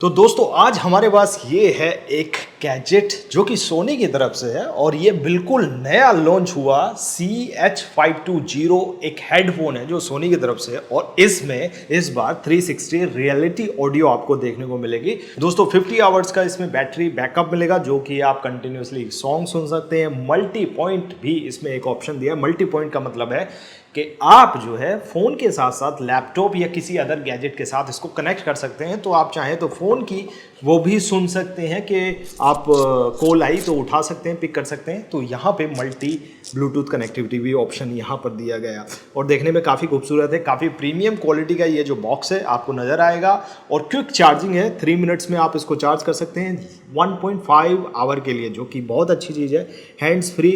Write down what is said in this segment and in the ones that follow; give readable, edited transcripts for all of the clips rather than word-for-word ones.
तो दोस्तों आज हमारे पास ये है एक गैजेट जो कि सोनी की तरफ से है और ये बिल्कुल नया लॉन्च हुआ CH520 एक हेडफोन है जो सोनी की तरफ से है और इसमें इस बार 360 रियलिटी ऑडियो आपको देखने को मिलेगी। दोस्तों 50 आवर्स का इसमें बैटरी बैकअप मिलेगा जो कि आप कंटिन्यूसली सॉन्ग सुन सकते हैं। मल्टी पॉइंट भी इसमें एक ऑप्शन दिया है। मल्टी पॉइंट का मतलब है कि आप जो है फ़ोन के साथ साथ लैपटॉप या किसी अदर गैजेट के साथ इसको कनेक्ट कर सकते हैं। तो आप चाहें तो फ़ोन की वो भी सुन सकते हैं कि आप कॉल आई तो उठा सकते हैं, पिक कर सकते हैं। तो यहाँ पे मल्टी ब्लूटूथ कनेक्टिविटी भी ऑप्शन यहाँ पर दिया गया और देखने में काफ़ी खूबसूरत है। काफ़ी प्रीमियम क्वालिटी का ये जो बॉक्स है आपको नज़र आएगा और क्विक चार्जिंग है। 3 मिनट्स में आप इसको चार्ज कर सकते हैं 1.5 आवर के लिए, जो कि बहुत अच्छी चीज़ है। हैंड्स फ्री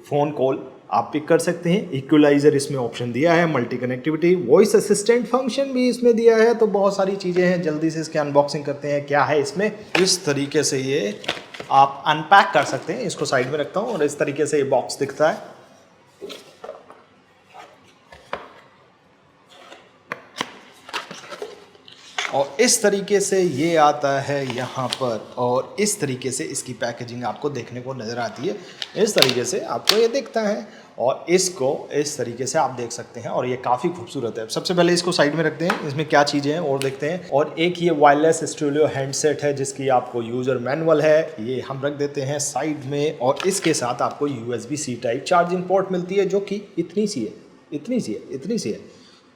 फ़ोन कॉल आप पिक कर सकते हैं। इक्वलाइजर इसमें ऑप्शन दिया है, multi connectivity, voice assistant function भी इसमें दिया है। तो बहुत सारी चीज़ें हैं। जल्दी से इसके अनबॉक्सिंग करते हैं क्या है इसमें। इस तरीके से ये आप अनपैक कर सकते हैं। इसको साइड में रखता हूँ और इस तरीके से ये बॉक्स दिखता है। और इस तरीके से ये आता है यहाँ पर और इस तरीके से इसकी पैकेजिंग आपको देखने को नज़र आती है। इस तरीके से आपको ये दिखता है और इसको इस तरीके से आप देख सकते हैं और ये काफ़ी खूबसूरत है। सबसे पहले इसको साइड में रखते हैं, इसमें क्या चीज़ें हैं और देखते हैं। और एक ये वायरलेस स्टूडियो हैंडसेट है जिसकी आपको यूज़र मैनुअल है, ये हम रख देते हैं साइड में। और इसके साथ आपको USB-C टाइप चार्जिंग पोर्ट मिलती है जो कि इतनी सी है।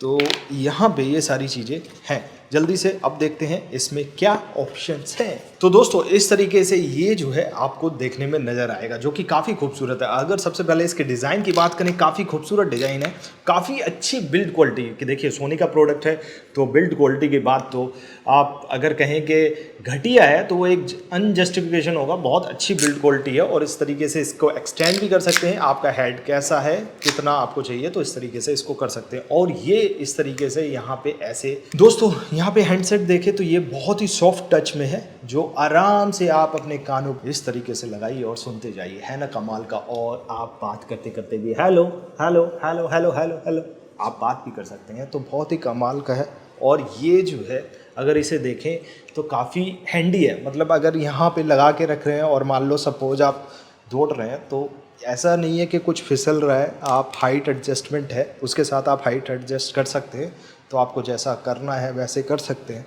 तो यहाँ पे ये सारी चीज़ें हैं। जल्दी से अब देखते हैं इसमें क्या ऑप्शंस हैं। तो दोस्तों इस तरीके से ये जो है आपको देखने में नज़र आएगा जो कि काफ़ी खूबसूरत है। अगर सबसे पहले इसके डिज़ाइन की बात करें, काफ़ी खूबसूरत डिज़ाइन है, काफ़ी अच्छी बिल्ड क्वालिटी कि देखिए सोनी का प्रोडक्ट है तो बिल्ड क्वालिटी की बात तो आप अगर कहें कि घटिया है तो वो एक अनजस्टिफिकेशन होगा। बहुत अच्छी बिल्ड क्वालिटी है और इस तरीके से इसको एक्सटेंड भी कर सकते हैं। आपका हेड कैसा है, कितना आपको चाहिए, तो इस तरीके से इसको कर सकते हैं। और ये इस तरीके से यहाँ पे ऐसे दोस्तों यहाँ पे हैंडसेट देखें तो ये बहुत ही सॉफ्ट टच में है जो आराम से आप अपने कानों इस तरीके से लगाइए और सुनते जाइए, है ना कमाल का। और आप बात करते करते भी hello hello hello hello hello hello आप बात भी कर सकते हैं। तो बहुत ही कमाल का है। और ये जो है अगर इसे देखें तो काफ़ी हैंडी है। मतलब अगर यहाँ पे लगा के रख रहे हैं और मान लो सपोज आप दौड़ रहे हैं तो ऐसा नहीं है कि कुछ फिसल रहा है। आप हाइट एडजस्टमेंट है उसके साथ आप हाइट एडजस्ट कर सकते हैं। तो आपको जैसा करना है वैसे कर सकते हैं।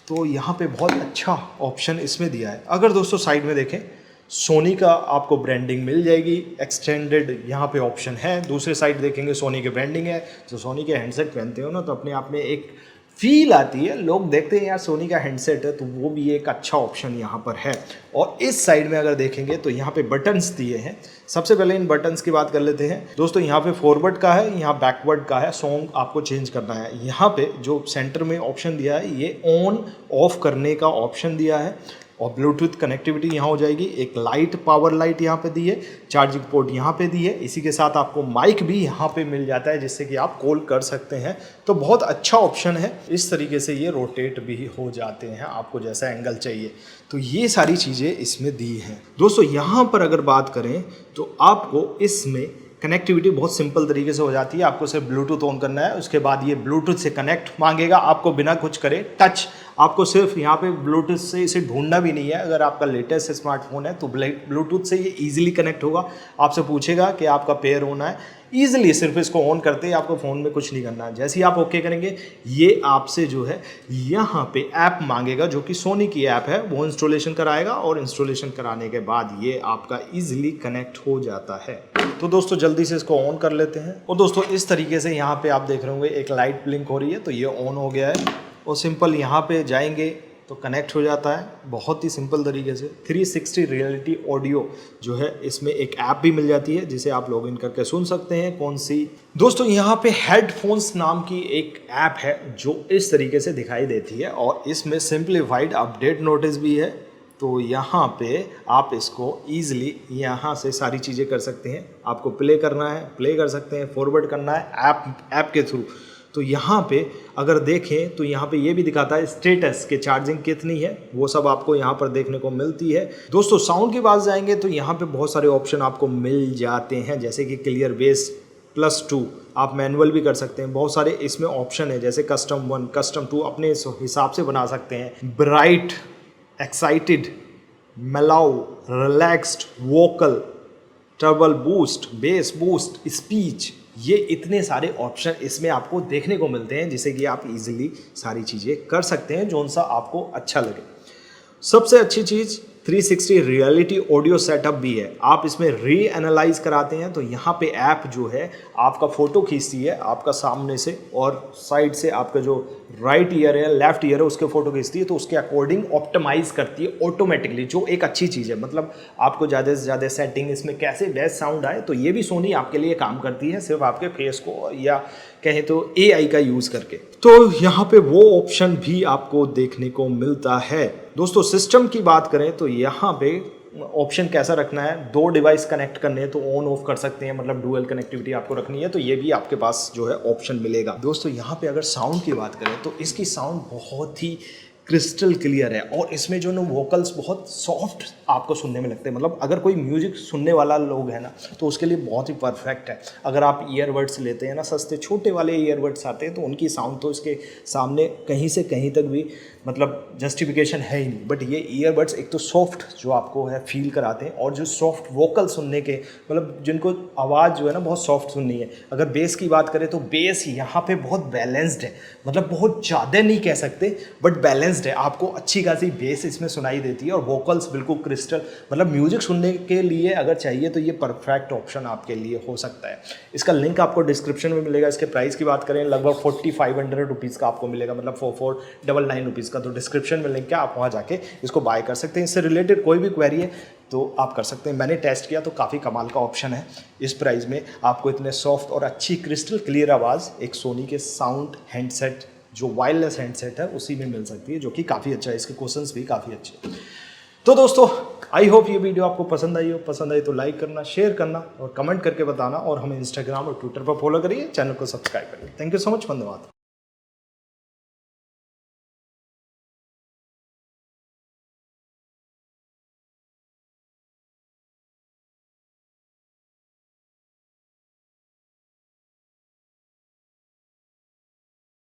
तो यहाँ पे बहुत अच्छा ऑप्शन इसमें दिया है। अगर दोस्तों साइड में देखें सोनी का आपको ब्रांडिंग मिल जाएगी, एक्सटेंडेड यहाँ पे ऑप्शन है। दूसरे साइड देखेंगे सोनी की ब्रांडिंग है। तो सोनी के हैंडसेट पहनते हो ना तो अपने आप में एक फील आती है। लोग देखते हैं यार सोनी का हैंडसेट है तो वो भी एक अच्छा ऑप्शन यहाँ पर है। और इस साइड में अगर देखेंगे तो यहाँ पे बटन्स दिए हैं। सबसे पहले इन बटन्स की बात कर लेते हैं दोस्तों। यहाँ पे फॉरवर्ड का है, यहाँ बैकवर्ड का है। सॉन्ग आपको चेंज करना है। यहाँ पे जो सेंटर में ऑप्शन दिया है ये ऑन ऑफ करने का ऑप्शन दिया है और ब्लूटूथ कनेक्टिविटी यहाँ हो जाएगी। एक लाइट, पावर लाइट यहाँ पे दी है, चार्जिंग पोर्ट यहाँ पे दी है। इसी के साथ आपको माइक भी यहाँ पे मिल जाता है जिससे कि आप कॉल कर सकते हैं। तो बहुत अच्छा ऑप्शन है। इस तरीके से ये रोटेट भी हो जाते हैं आपको जैसा एंगल चाहिए। तो ये सारी चीज़ें इसमें दी हैं। दोस्तों यहाँ पर अगर बात करें तो आपको इसमें कनेक्टिविटी बहुत सिंपल तरीके से हो जाती है। आपको सिर्फ ब्लूटूथ ऑन करना है, उसके बाद ये ब्लूटूथ से कनेक्ट मांगेगा आपको बिना कुछ करे टच। आपको सिर्फ यहाँ पे ब्लूटूथ से इसे ढूंढना भी नहीं है। अगर आपका लेटेस्ट स्मार्टफोन है तो ब्लूटूथ से ये इजीली कनेक्ट होगा। आपसे पूछेगा कि आपका पेयर होना है, ईजिली सिर्फ इसको ऑन करते ही आपको फ़ोन में कुछ नहीं करना है। जैसे ही आप ओके करेंगे ये आपसे जो है यहाँ पे ऐप मांगेगा जो कि सोनी की ऐप है, वो इंस्टॉलेशन कराएगा और इंस्टॉलेशन कराने के बाद ये आपका ईजिली कनेक्ट हो जाता है। तो दोस्तों जल्दी से इसको ऑन कर लेते हैं। और दोस्तों इस तरीके से यहाँ पे आप देख रहे होंगे एक लाइट ब्लिंक हो रही है तो ये ऑन हो गया है। और सिंपल यहाँ पे जाएंगे तो कनेक्ट हो जाता है बहुत ही सिंपल तरीके से। 360 रियलिटी ऑडियो जो है इसमें एक ऐप भी मिल जाती है जिसे आप लॉगिन करके सुन सकते हैं। कौन सी दोस्तों, यहाँ पे हेडफोन्स नाम की एक ऐप है जो इस तरीके से दिखाई देती है और इसमें सिंप्लीफाइड अपडेट नोटिस भी है। तो यहाँ पे आप इसको ईजिली यहाँ से सारी चीज़ें कर सकते हैं। आपको प्ले करना है प्ले कर सकते हैं, फॉरवर्ड करना है ऐप के थ्रू। तो यहाँ पे अगर देखें तो यहाँ पे ये भी दिखाता है स्टेटस के चार्जिंग कितनी है, वो सब आपको यहाँ पर देखने को मिलती है। दोस्तों साउंड की बात जाएंगे तो यहाँ पे बहुत सारे ऑप्शन आपको मिल जाते हैं जैसे कि क्लियर बेस +2 आप मैनुअल भी कर सकते हैं। बहुत सारे इसमें ऑप्शन है जैसे कस्टम 1 कस्टम 2 अपने हिसाब से बना सकते हैं। Bright excited, mellow, relaxed, vocal, treble boost, bass boost, speech, ये इतने सारे ऑप्शन इसमें आपको देखने को मिलते हैं जिससे कि आप इजीली सारी चीज़ें कर सकते हैं जो सा आपको अच्छा लगे। सबसे अच्छी चीज़ 360 रियलिटी ऑडियो सेटअप भी है। आप इसमें री एनालाइज कराते हैं तो यहाँ पे ऐप जो है आपका फ़ोटो खींचती है आपका सामने से और साइड से आपका जो राइट ईयर है लेफ्ट ईयर है उसके फ़ोटो खींचती है, तो उसके अकॉर्डिंग ऑप्टिमाइज करती है ऑटोमेटिकली, जो एक अच्छी चीज़ है। मतलब आपको ज़्यादा से ज़्यादा सेटिंग इसमें कैसे बेस्ट साउंड आए, तो ये भी सोनी आपके लिए काम करती है सिर्फ आपके फेस को या कहें तो AI का यूज़ करके। तो यहाँ पे वो ऑप्शन भी आपको देखने को मिलता है। दोस्तों सिस्टम की बात करें तो यहाँ पे ऑप्शन कैसा रखना है, 2 डिवाइस कनेक्ट करने हैं तो ऑन ऑफ कर सकते हैं, मतलब डुअल कनेक्टिविटी आपको रखनी है तो ये भी आपके पास जो है ऑप्शन मिलेगा। दोस्तों यहाँ पे अगर साउंड की बात करें तो इसकी साउंड बहुत ही क्रिस्टल क्लियर है और इसमें जो ना वोकल्स बहुत सॉफ्ट आपको सुनने में लगते हैं। मतलब अगर कोई म्यूजिक सुनने वाला लोग है ना तो उसके लिए बहुत ही परफेक्ट है। अगर आप ईयरबड्स लेते हैं ना, सस्ते छोटे वाले ईयरबड्स आते हैं तो उनकी साउंड तो इसके सामने कहीं से कहीं तक भी मतलब जस्टिफिकेशन है ही नहीं। बट ये ईयरबड्स एक तो सॉफ्ट जो आपको है फील कराते हैं और जो सॉफ्ट वोकल सुनने के मतलब जिनको आवाज़ जो है ना बहुत सॉफ्ट सुननी है। अगर बेस की बात करें तो बेस यहाँ पे बहुत बैलेंस्ड है, मतलब बहुत ज़्यादा नहीं कह सकते बट बैलेंस्ड है। आपको अच्छी खासी बेस इसमें सुनाई देती है और वोकल्स बिल्कुल क्रिस्टल, मतलब म्यूजिक सुनने के लिए अगर चाहिए तो ये परफेक्ट ऑप्शन आपके लिए हो सकता है। इसका लिंक आपको डिस्क्रिप्शन में मिलेगा। इसके प्राइस की बात करें लगभग 4500 रुपीज़ का आपको मिलेगा, मतलब 4499 रुपीज़ का। तो डिस्क्रिप्शन में लिंक है, आप वहाँ जाके इसको बाय कर सकते हैं। इससे रिलेटेड कोई भी क्वेरी है तो आप कर सकते हैं। मैंने टेस्ट किया तो काफ़ी कमाल का ऑप्शन है। इस प्राइस में आपको इतने सॉफ्ट और अच्छी क्रिस्टल क्लियर आवाज़ एक सोनी के साउंड हैंडसेट जो वायरलेस हैंडसेट है उसी में मिल सकती है, जो कि काफ़ी अच्छा है। इसके क्वेश्चंस भी काफ़ी अच्छे हैं। तो दोस्तों आई होप ये वीडियो आपको पसंद आई हो। पसंद आई तो लाइक करना, शेयर करना और कमेंट करके बताना, और हमें इंस्टाग्राम और ट्विटर पर फॉलो करिए, चैनल को सब्सक्राइब करिए। थैंक यू सो मच, धन्यवाद।